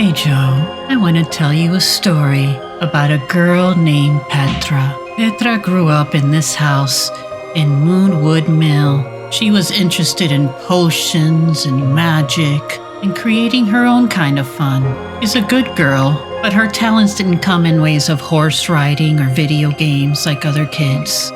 Hey Joe, I want to tell you a story about a girl named Petra. Petra grew up in this house in Moonwood Mill. She was interested in potions and magic and creating her own kind of fun. She's a good girl, but her talents didn't come in ways of horse riding or video games like other kids.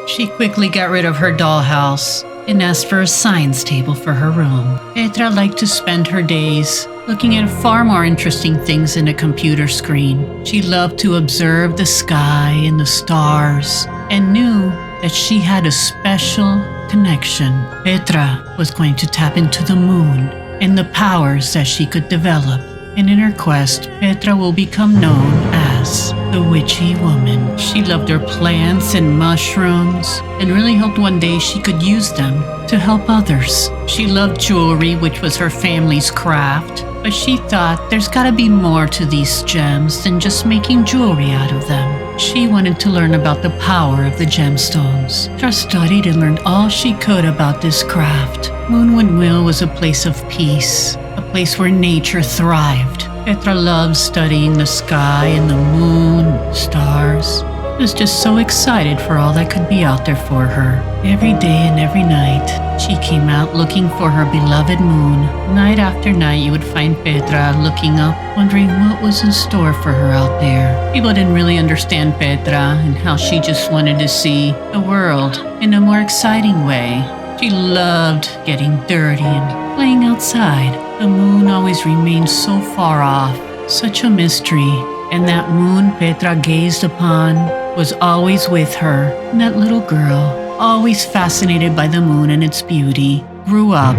She quickly got rid of her dollhouse and asked for a science table for her room. Petra liked to spend her days looking at far more interesting things than a computer screen. She loved to observe the sky and the stars and knew that she had a special connection. Petra was going to tap into the moon and the powers that she could develop. And in her quest, Petra will become known as the Witchy Woman. She loved her plants and mushrooms and really hoped one day she could use them to help others. She loved jewelry, which was her family's craft, but she thought there's gotta be more to these gems than just making jewelry out of them. She wanted to learn about the power of the gemstones. Petra studied and learned all she could about this craft. Moonwood Mill was a place of peace, a place where nature thrived. Petra loved studying the sky and the moon, stars. She was just so excited for all that could be out there for her. Every day and every night, she came out looking for her beloved moon. Night after night, you would find Petra looking up, wondering what was in store for her out there. People didn't really understand Petra and how she just wanted to see the world in a more exciting way. She loved getting dirty and playing outside. The moon always remained so far off, such a mystery. And that moon Petra gazed upon was always with her. And that little girl, always fascinated by the moon and its beauty, grew up.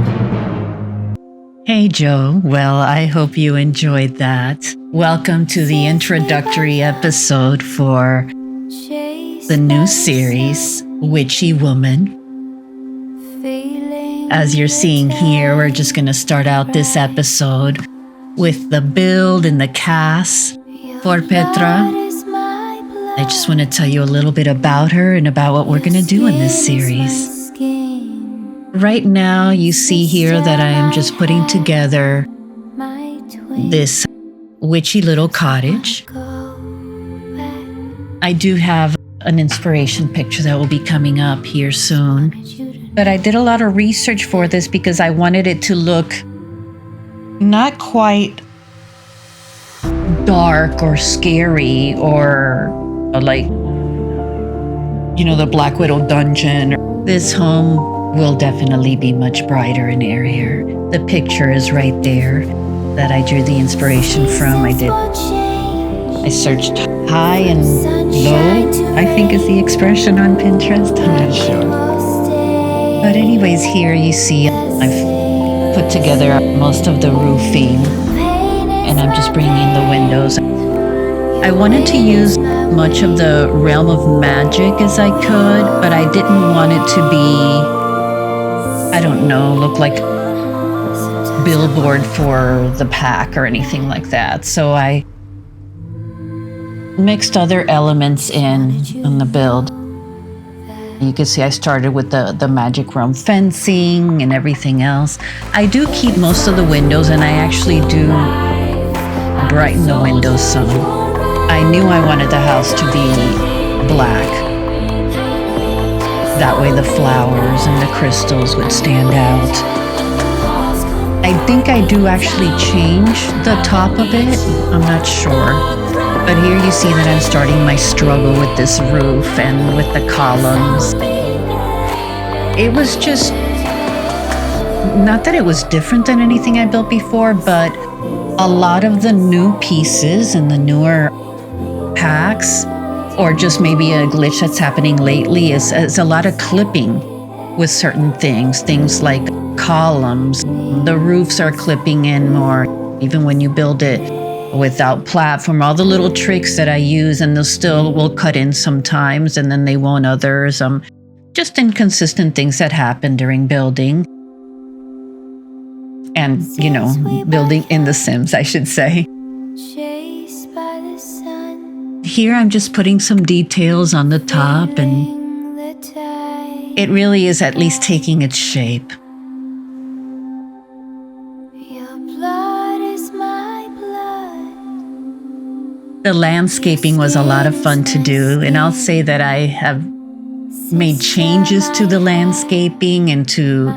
Hey Joe, well, I hope you enjoyed that. Welcome to the introductory episode for the new series, Witchy Woman. As you're seeing here, we're just going to start out this episode with the build and the cast for Petra. I just want to tell you a little bit about her and about what we're going to do in this series. Right now, you see here that I am just putting together this witchy little cottage. I do have an inspiration picture that will be coming up here soon. But I did a lot of research for this because I wanted it to look not quite dark or scary or like, the Black Widow dungeon. This home will definitely be much brighter and airier. The picture is right there that I drew the inspiration from. I searched high and low, I think is the expression on Pinterest. I'm not sure. But anyways, here you see I've put together most of the roofing and I'm just bringing in the windows. I wanted to use much of the realm of magic as I could, but I didn't want it to be, look like a billboard for the pack or anything like that. So I mixed other elements in the build. You can see I started with the magic realm fencing and everything else. I do keep most of the windows and I actually do brighten the windows some. I knew I wanted the house to be black. That way the flowers and the crystals would stand out. I think I do actually change the top of it. I'm not sure. But here you see that I'm starting my struggle with this roof and with the columns. It was just, not that it was different than anything I built before, but a lot of the new pieces and the newer packs, or just maybe a glitch that's happening lately, is a lot of clipping with certain things like columns. The roofs are clipping in more, even when you build it without platform. All the little tricks that I use, and they'll still will cut in sometimes and then they won't others. Just inconsistent things that happen during building. And, building in The Sims, I should say. Here I'm just putting some details on the top, and it really is at least taking its shape. Your blood is my The landscaping was a lot of fun to do, and I'll say that I have made changes to the landscaping and to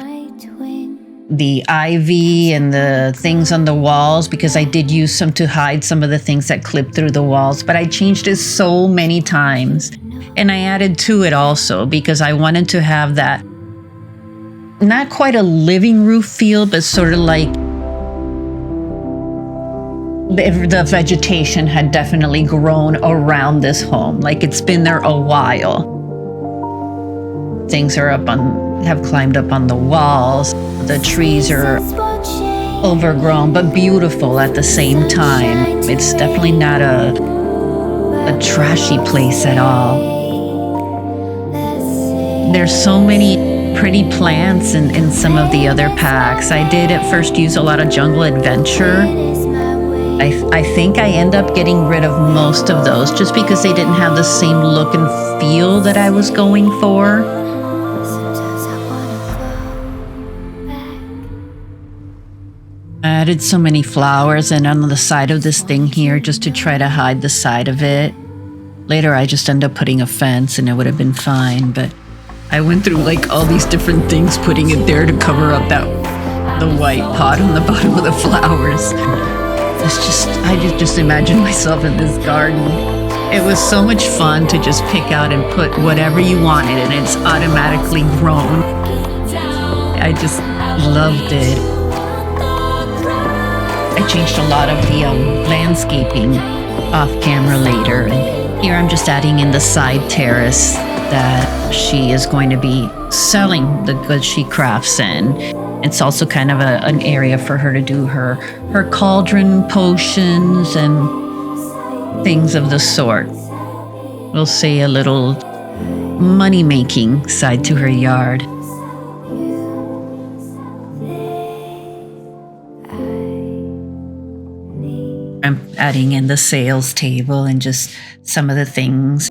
the ivy and the things on the walls, because I did use some to hide some of the things that clipped through the walls, but I changed it so many times. And I added to it also because I wanted to have that, not quite a living room feel, but sort of like the vegetation had definitely grown around this home. Like it's been there a while. Things are have climbed up on the walls. The trees are overgrown, but beautiful at the same time. It's definitely not a trashy place at all. There's so many pretty plants in some of the other packs. I did at first use a lot of Jungle Adventure. I think I end up getting rid of most of those just because they didn't have the same look and feel that I was going for. I added so many flowers and on the side of this thing here just to try to hide the side of it. Later I just ended up putting a fence and it would have been fine, but I went through like all these different things putting it there to cover up the white pot on the bottom of the flowers. I just imagine myself in this garden. It was so much fun to just pick out and put whatever you wanted and it's automatically grown. I just loved it. I changed a lot of the landscaping off camera later. And here I'm just adding in the side terrace that she is going to be selling the goods she crafts in. It's also kind of an area for her to do her cauldron potions and things of the sort. We'll say a little money-making side to her yard. I'm adding in the sales table and just some of the things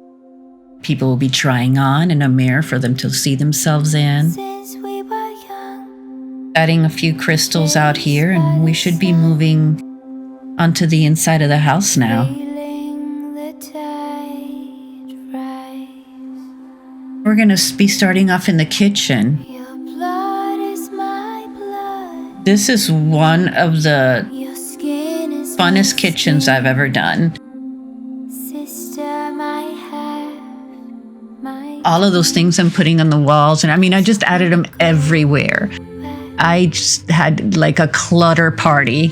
people will be trying on in a mirror for them to see themselves in. Adding a few crystals out here, and we should be moving onto the inside of the house now. We're going to be starting off in the kitchen. This is one of the funnest kitchens I've ever done. All of those things I'm putting on the walls, and I mean, I just added them everywhere. I just had like a clutter party,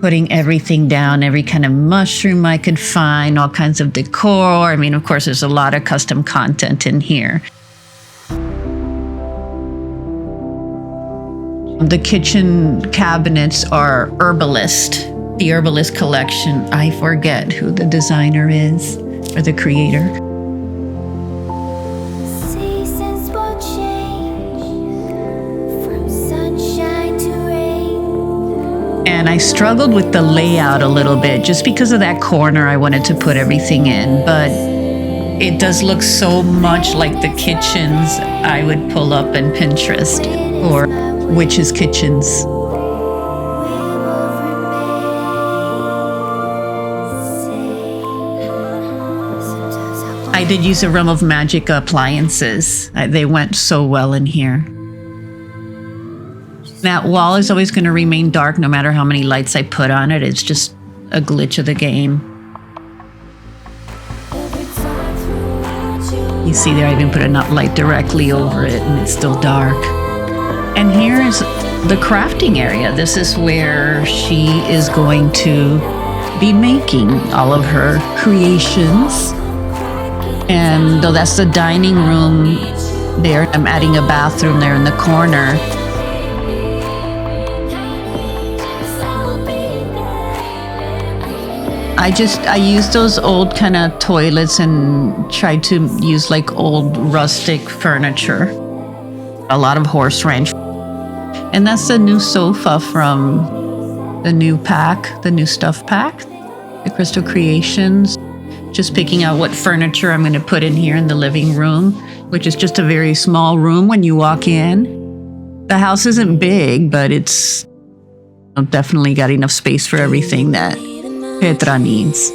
putting everything down, every kind of mushroom I could find, all kinds of decor. I mean, of course, there's a lot of custom content in here. The kitchen cabinets are Herbalist, the Herbalist collection. I forget who the designer is or the creator. And I struggled with the layout a little bit just because of that corner I wanted to put everything in, but it does look so much like the kitchens I would pull up in Pinterest or witches' kitchens. I did use a Realm of Magic appliances. They went so well in here. That wall is always going to remain dark no matter how many lights I put on it. It's just a glitch of the game. You see there, I even put enough light directly over it and it's still dark. And here's the crafting area. This is where she is going to be making all of her creations. And though that's the dining room there, I'm adding a bathroom there in the corner. I used those old kind of toilets and tried to use like old rustic furniture. A lot of horse ranch. And that's the new sofa from the new pack, the new stuff pack, the Crystal Creations. Just picking out what furniture I'm going to put in here in the living room, which is just a very small room when you walk in. The house isn't big, but it's definitely got enough space for everything that Petra needs.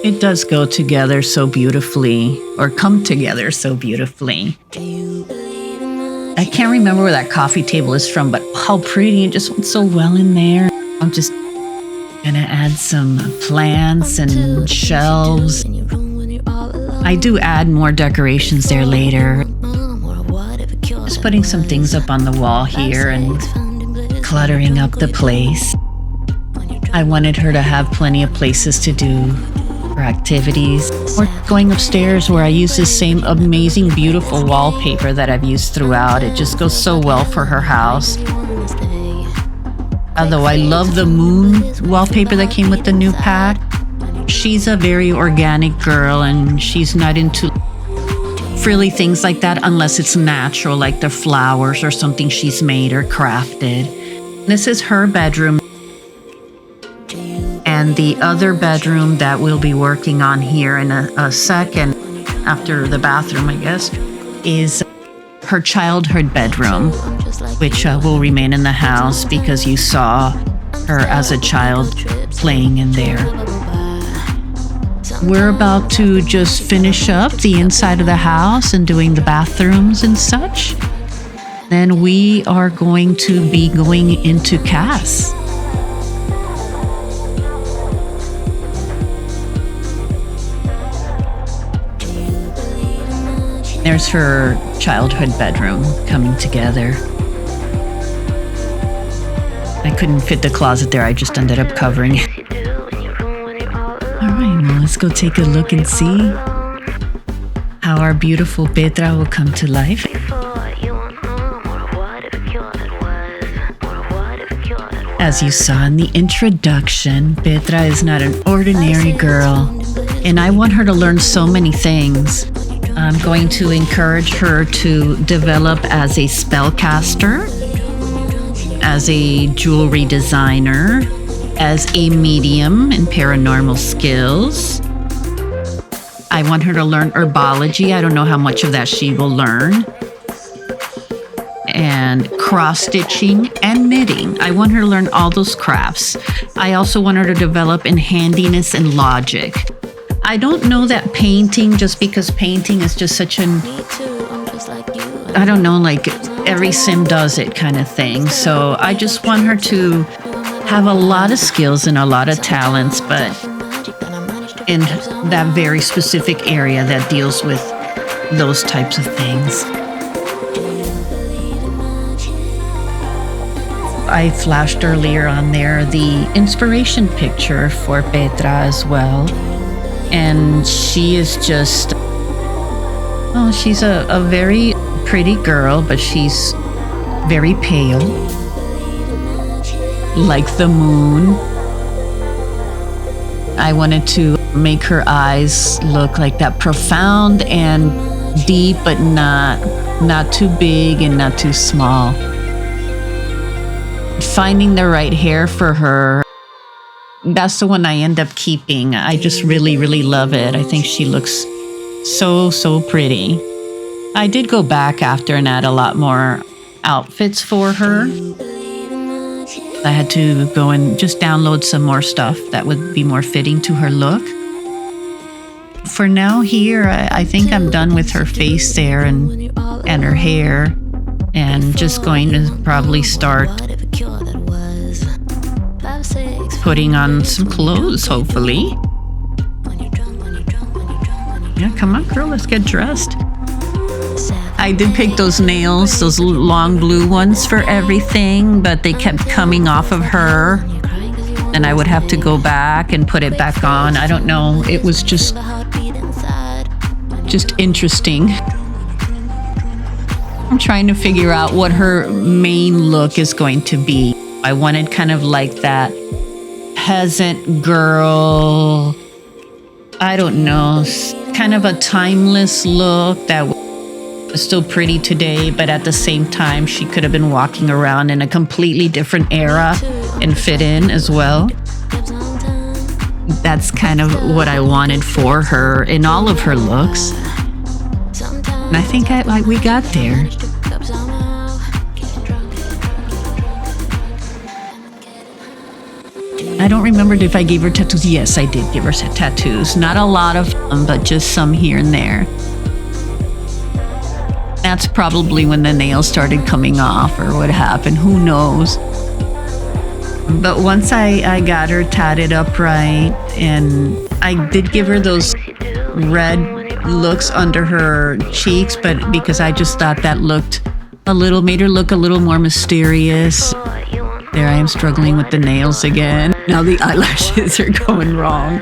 It does go together so beautifully, or come together so beautifully. I can't remember where that coffee table is from, but how pretty. It just went so well in there. I'm just gonna add some plants and shelves. I do add more decorations there later. Just putting some things up on the wall here and cluttering up the place. I wanted her to have plenty of places to do her activities. Or going upstairs where I use this same amazing, beautiful wallpaper that I've used throughout. It just goes so well for her house. Although I love the moon wallpaper that came with the new pack, she's a very organic girl and she's not into frilly things like that unless it's natural, like the flowers or something she's made or crafted. This is her bedroom. And the other bedroom that we'll be working on here in a second, after the bathroom, I guess, is her childhood bedroom, which will remain in the house because you saw her as a child playing in there. We're about to just finish up the inside of the house and doing the bathrooms and such. Then we are going to be going into Cass. There's her childhood bedroom coming together. I couldn't fit the closet there, I just ended up covering it. Alright, well, let's go take a look and see how our beautiful Petra will come to life. As you saw in the introduction, Petra is not an ordinary girl, and I want her to learn so many things. I'm going to encourage her to develop as a spellcaster, as a jewelry designer, as a medium in paranormal skills. I want her to learn herbology. I don't know how much of that she will learn. And cross-stitching and knitting. I want her to learn all those crafts. I also want her to develop in handiness and logic. I don't know that painting, just because painting is just such an, I don't know, like every sim does it kind of thing. So I just want her to have a lot of skills and a lot of talents, but in that very specific area that deals with those types of things. I flashed earlier on there the inspiration picture for Petra as well. And she is just, oh, she's a very pretty girl, but she's very pale, like the moon. I wanted to make her eyes look like that, profound and deep, but not too big and not too small. Finding the right hair for her, that's the one I end up keeping. I just really, really love it. I think she looks so pretty. I did go back after and add a lot more outfits for her. I had to go and just download some more stuff that would be more fitting to her look. For now here, I think I'm done with her face there and her hair, and just going to probably start putting on some clothes, hopefully. Yeah, come on, girl, let's get dressed. I did pick those nails, those long blue ones for everything, but they kept coming off of her, and I would have to go back and put it back on. I don't know, it was just interesting. I'm trying to figure out what her main look is going to be. I wanted kind of like that peasant girl, I don't know, kind of a timeless look that was still pretty today, but at the same time, she could have been walking around in a completely different era and fit in as well. That's kind of what I wanted for her in all of her looks. And I think we got there. I don't remember if I gave her tattoos. Yes, I did give her tattoos. Not a lot of them, but just some here and there. That's probably when the nails started coming off or what happened. Who knows? But once I got her tatted up right, and I did give her those red looks under her cheeks, but because I just thought that made her look a little more mysterious. There I am struggling with the nails again. Now the eyelashes are going wrong.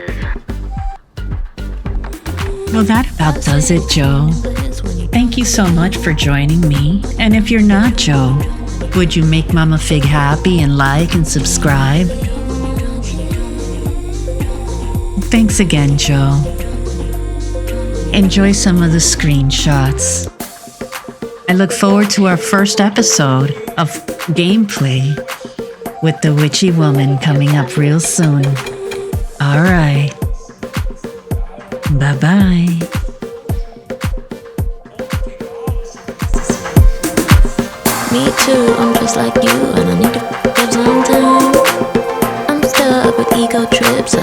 Well, that about does it, Joe. Thank you so much for joining me. And if you're not Joe, would you make Mama Fig happy and like and subscribe? Thanks again, Joe. Enjoy some of the screenshots. I look forward to our first episode of gameplay with the Witchy Woman coming up real soon. All right. Bye-bye. Me too, I'm just like you, and I need to give some time. I'm stuck with ego trips.